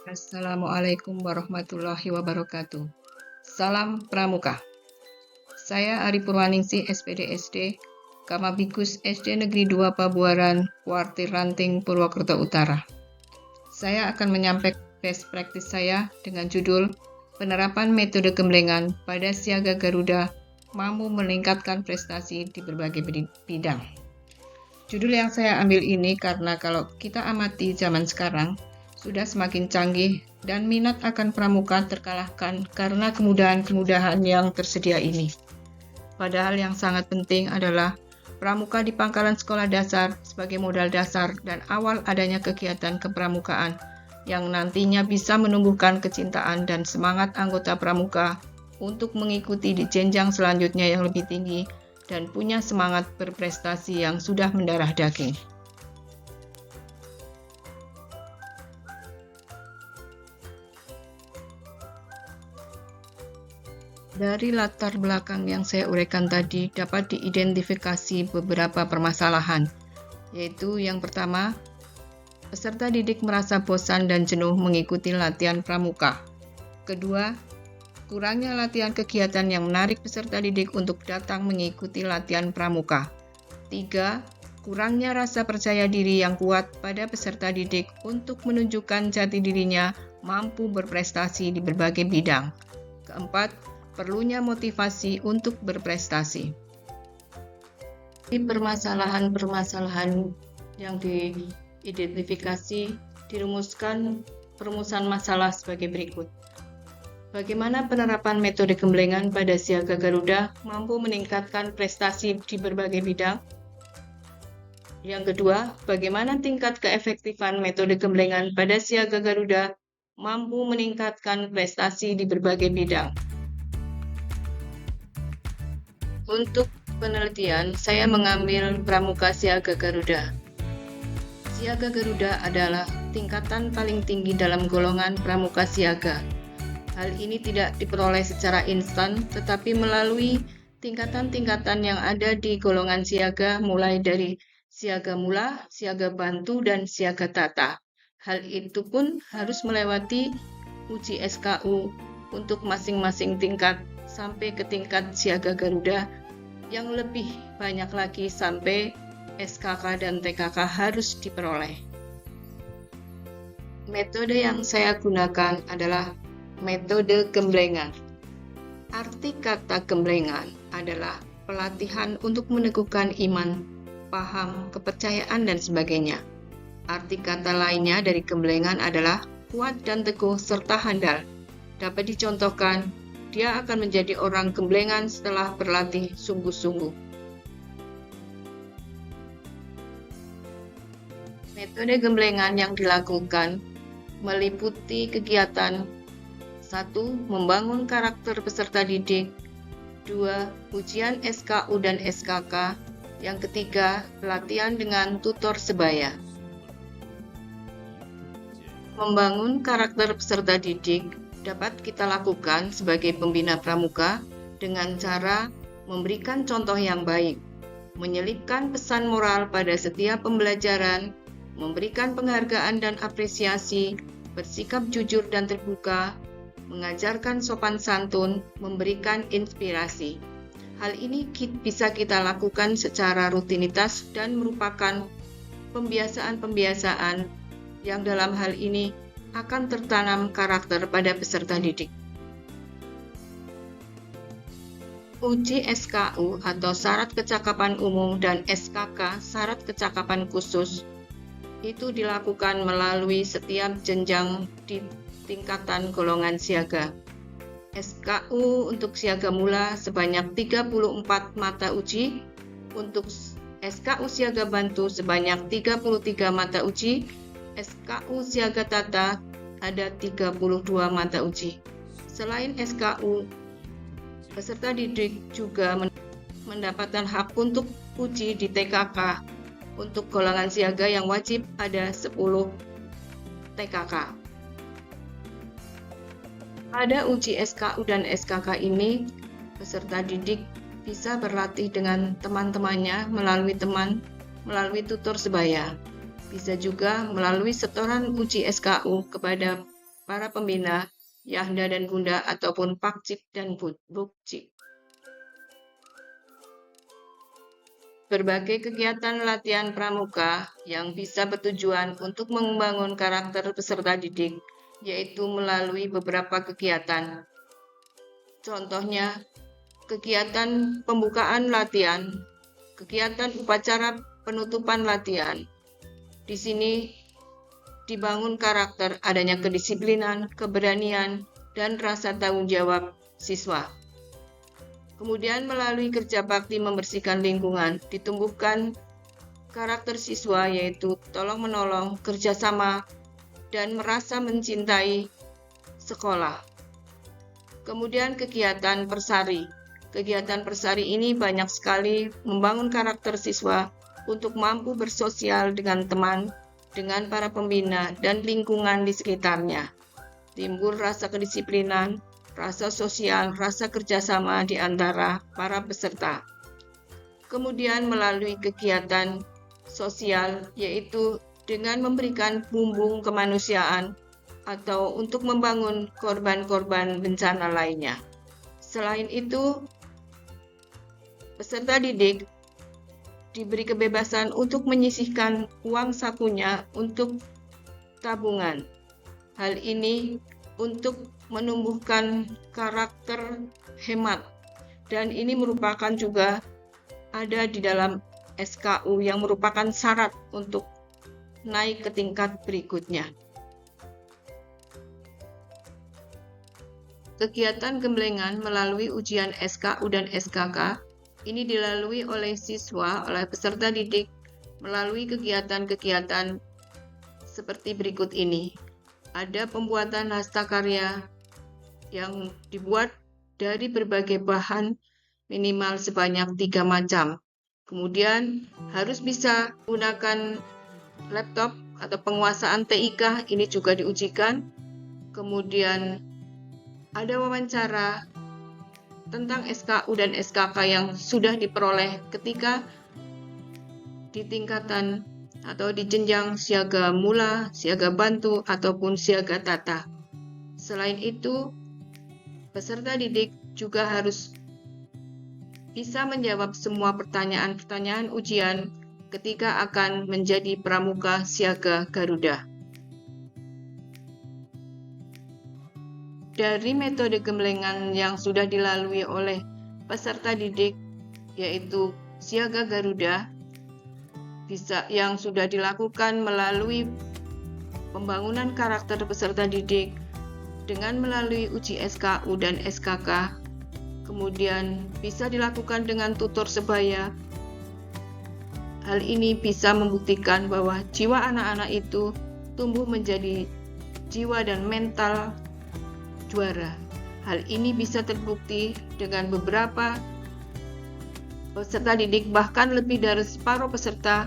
Assalamualaikum warahmatullahi wabarakatuh. Salam Pramuka. Saya Ari Purwaningsih, SPD SD, Kamabikus SD Negeri 2 Pabuaran, Kuartir Ranting, Purwokerto Utara. Saya akan menyampaikan best practice saya dengan judul Penerapan Metode Gemblengan pada Siaga Garuda mampu meningkatkan prestasi di berbagai bidang. Judul yang saya ambil ini karena kalau kita amati zaman sekarang, sudah semakin canggih dan minat akan pramuka terkalahkan karena kemudahan-kemudahan yang tersedia ini. Padahal yang sangat penting adalah pramuka di pangkalan sekolah dasar sebagai modal dasar dan awal adanya kegiatan kepramukaan yang nantinya bisa menumbuhkan kecintaan dan semangat anggota pramuka untuk mengikuti di jenjang selanjutnya yang lebih tinggi dan punya semangat berprestasi yang sudah mendarah daging. Dari latar belakang yang saya uraikan tadi dapat diidentifikasi beberapa permasalahan, yaitu yang pertama, peserta didik merasa bosan dan jenuh mengikuti latihan pramuka. Kedua, kurangnya latihan kegiatan yang menarik peserta didik untuk datang mengikuti latihan pramuka. Tiga, kurangnya rasa percaya diri yang kuat pada peserta didik untuk menunjukkan jati dirinya mampu berprestasi di berbagai bidang. Keempat, perlunya motivasi untuk berprestasi. Di permasalahan-permasalahan yang diidentifikasi dirumuskan perumusan masalah sebagai berikut. Bagaimana penerapan metode gemblengan pada Siaga Garuda mampu meningkatkan prestasi di berbagai bidang? Yang kedua, bagaimana tingkat keefektifan metode gemblengan pada Siaga Garuda mampu meningkatkan prestasi di berbagai bidang? Untuk penelitian, saya mengambil Pramuka Siaga Garuda. Siaga Garuda adalah tingkatan paling tinggi dalam golongan Pramuka Siaga. Hal ini tidak diperoleh secara instan, tetapi melalui tingkatan-tingkatan yang ada di golongan siaga, mulai dari siaga mula, siaga bantu, dan siaga tata. Hal itu pun harus melewati uji SKU untuk masing-masing tingkat sampai ke tingkat Siaga Garuda, yang lebih banyak lagi sampai SKK dan TKK harus diperoleh. Metode yang saya gunakan adalah metode gemblengan. Arti kata gemblengan adalah pelatihan untuk meneguhkan iman, paham, kepercayaan, dan sebagainya. Arti kata lainnya dari gemblengan adalah kuat dan teguh serta handal. Dapat dicontohkan, dia akan menjadi orang gemblengan setelah berlatih sungguh-sungguh. Metode gemblengan yang dilakukan meliputi kegiatan 1. Membangun karakter peserta didik. 2. Ujian SKU dan SKK. Yang ketiga, pelatihan dengan tutor sebaya. Membangun karakter peserta didik dapat kita lakukan sebagai pembina pramuka dengan cara memberikan contoh yang baik, menyelipkan pesan moral pada setiap pembelajaran, memberikan penghargaan dan apresiasi, bersikap jujur dan terbuka, mengajarkan sopan santun, memberikan inspirasi. Hal ini bisa kita lakukan secara rutinitas dan merupakan pembiasaan-pembiasaan yang dalam hal ini akan tertanam karakter pada peserta didik. Uji SKU atau syarat kecakapan umum dan SKK syarat kecakapan khusus itu dilakukan melalui setiap jenjang di tingkatan golongan siaga. SKU untuk siaga mula sebanyak 34 mata uji, untuk SKU siaga bantu sebanyak 33 mata uji, SKU siaga tata ada 32 mata uji. Selain SKU, peserta didik juga mendapatkan hak untuk uji di TKK. Untuk golongan siaga yang wajib ada 10 TKK. Pada uji SKU dan SKK ini, peserta didik bisa berlatih dengan teman-temannya melalui tutor sebaya. Bisa juga melalui setoran uji SKU kepada para pembina, Yahda dan Bunda ataupun Pakcik dan Bukcik. Berbagai kegiatan latihan pramuka yang bisa bertujuan untuk membangun karakter peserta didik, yaitu melalui beberapa kegiatan. Contohnya, kegiatan pembukaan latihan, kegiatan upacara penutupan latihan. Di sini dibangun karakter adanya kedisiplinan, keberanian, dan rasa tanggung jawab siswa. Kemudian melalui kerja bakti membersihkan lingkungan, ditumbuhkan karakter siswa yaitu tolong-menolong, kerjasama, dan merasa mencintai sekolah. Kemudian kegiatan persari. Kegiatan persari ini banyak sekali membangun karakter siswa untuk mampu bersosial dengan teman, dengan para pembina, dan lingkungan di sekitarnya. Timbul rasa kedisiplinan, rasa sosial, rasa kerjasama di antara para peserta. Kemudian melalui kegiatan sosial, yaitu dengan memberikan bumbung kemanusiaan atau untuk membangun korban-korban bencana lainnya. Selain itu, peserta didik diberi kebebasan untuk menyisihkan uang sakunya untuk tabungan. Hal ini untuk menumbuhkan karakter hemat, dan ini merupakan juga ada di dalam SKU yang merupakan syarat untuk naik ke tingkat berikutnya. Kegiatan gemblengan melalui ujian SKU dan SKK ini dilalui oleh siswa, oleh peserta didik melalui kegiatan-kegiatan seperti berikut ini. Ada pembuatan hastakarya yang dibuat dari berbagai bahan minimal sebanyak 3 macam. Kemudian harus bisa menggunakan laptop atau penguasaan TIK, ini juga diujikan. Kemudian ada wawancara tentang SKU dan SKK yang sudah diperoleh ketika di tingkatan atau di jenjang siaga mula, siaga bantu, ataupun siaga tata. Selain itu, peserta didik juga harus bisa menjawab semua pertanyaan-pertanyaan ujian ketika akan menjadi pramuka siaga Garuda. Dari metode gemblengan yang sudah dilalui oleh peserta didik, yaitu siaga Garuda, yang sudah dilakukan melalui pembangunan karakter peserta didik dengan melalui uji SKU dan SKK, kemudian bisa dilakukan dengan tutor sebaya. Hal ini bisa membuktikan bahwa jiwa anak-anak itu tumbuh menjadi jiwa dan mental juara. Hal ini bisa terbukti dengan beberapa peserta didik, bahkan lebih dari separuh peserta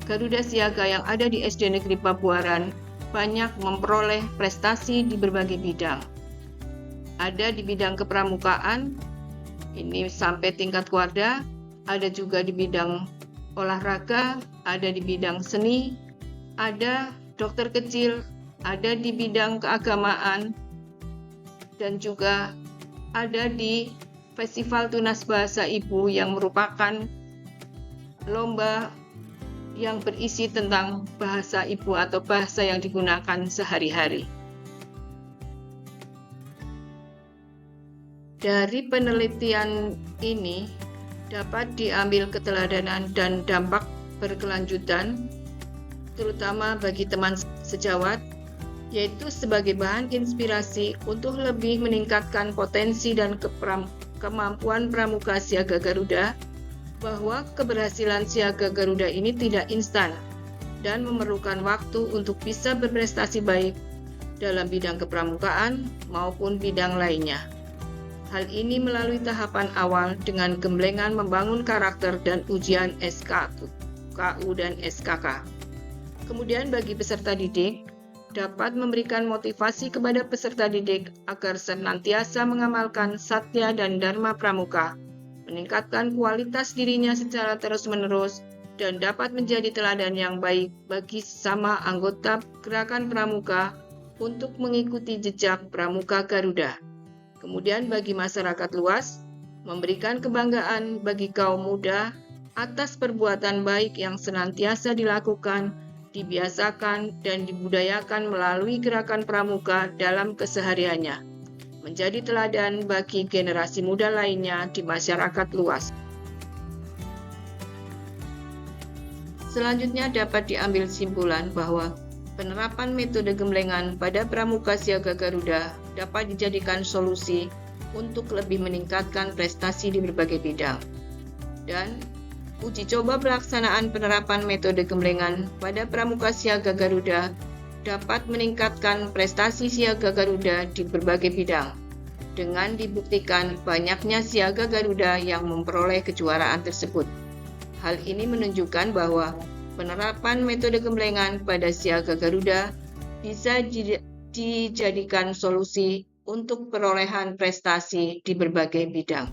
Garuda Siaga yang ada di SD Negeri Pabuaran banyak memperoleh prestasi di berbagai bidang. Ada di bidang kepramukaan, ini sampai tingkat Warda, ada juga di bidang olahraga, ada di bidang seni, ada dokter kecil, ada di bidang keagamaan, dan juga ada di Festival Tunas Bahasa Ibu yang merupakan lomba yang berisi tentang bahasa ibu atau bahasa yang digunakan sehari-hari. Dari penelitian ini dapat diambil keteladanan dan dampak berkelanjutan, terutama bagi teman sejawat, yaitu sebagai bahan inspirasi untuk lebih meningkatkan potensi dan kemampuan pramuka siaga Garuda, bahwa keberhasilan siaga Garuda ini tidak instan dan memerlukan waktu untuk bisa berprestasi baik dalam bidang kepramukaan maupun bidang lainnya. Hal ini melalui tahapan awal dengan gemblengan membangun karakter dan ujian SKU dan SKK. Kemudian bagi peserta didik, dapat memberikan motivasi kepada peserta didik agar senantiasa mengamalkan satya dan dharma pramuka, meningkatkan kualitas dirinya secara terus-menerus, dan dapat menjadi teladan yang baik bagi sesama anggota gerakan pramuka untuk mengikuti jejak Pramuka Garuda. Kemudian bagi masyarakat luas, memberikan kebanggaan bagi kaum muda atas perbuatan baik yang senantiasa dilakukan, dibiasakan, dan dibudayakan melalui gerakan pramuka dalam kesehariannya, menjadi teladan bagi generasi muda lainnya di masyarakat luas. Selanjutnya dapat diambil simpulan bahwa penerapan metode gemblengan pada Pramuka Siaga Garuda dapat dijadikan solusi untuk lebih meningkatkan prestasi di berbagai bidang. Dan uji coba pelaksanaan penerapan metode gemblengan pada Pramuka Siaga Garuda dapat meningkatkan prestasi Siaga Garuda di berbagai bidang, dengan dibuktikan banyaknya Siaga Garuda yang memperoleh kejuaraan tersebut. Hal ini menunjukkan bahwa penerapan metode gemblengan pada Siaga Garuda bisa dijadikan solusi untuk perolehan prestasi di berbagai bidang.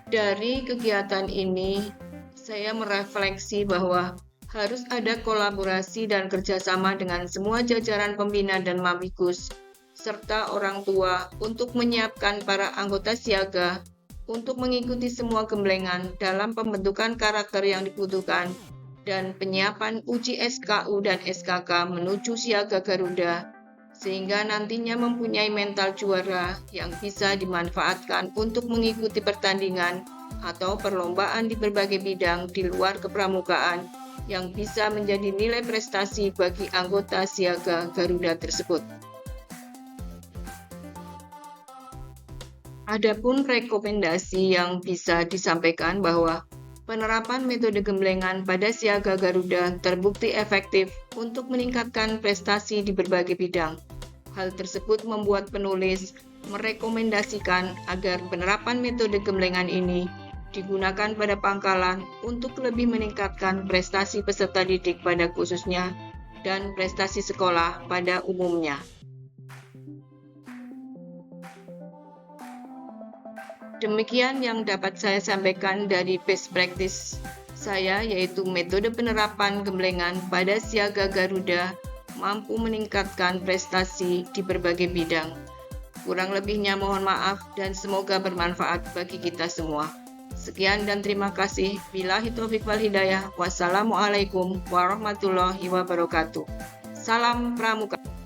Dari kegiatan ini, saya merefleksi bahwa harus ada kolaborasi dan kerjasama dengan semua jajaran pembina dan mamikus, serta orang tua untuk menyiapkan para anggota siaga untuk mengikuti semua gemblengan dalam pembentukan karakter yang dibutuhkan dan penyiapan uji SKU dan SKK menuju Siaga Garuda, sehingga nantinya mempunyai mental juara yang bisa dimanfaatkan untuk mengikuti pertandingan atau perlombaan di berbagai bidang di luar kepramukaan yang bisa menjadi nilai prestasi bagi anggota Siaga Garuda tersebut. Adapun rekomendasi yang bisa disampaikan bahwa penerapan metode gemblengan pada Siaga Garuda terbukti efektif untuk meningkatkan prestasi di berbagai bidang. Hal tersebut membuat penulis merekomendasikan agar penerapan metode gemblengan ini digunakan pada pangkalan untuk lebih meningkatkan prestasi peserta didik pada khususnya dan prestasi sekolah pada umumnya. Demikian yang dapat saya sampaikan dari best practice saya, yaitu metode penerapan gemblengan pada Siaga Garuda mampu meningkatkan prestasi di berbagai bidang. Kurang lebihnya mohon maaf dan semoga bermanfaat bagi kita semua. Sekian dan terima kasih. Billahi taufiq wal hidayah. Wassalamualaikum warahmatullahi wabarakatuh. Salam Pramuka.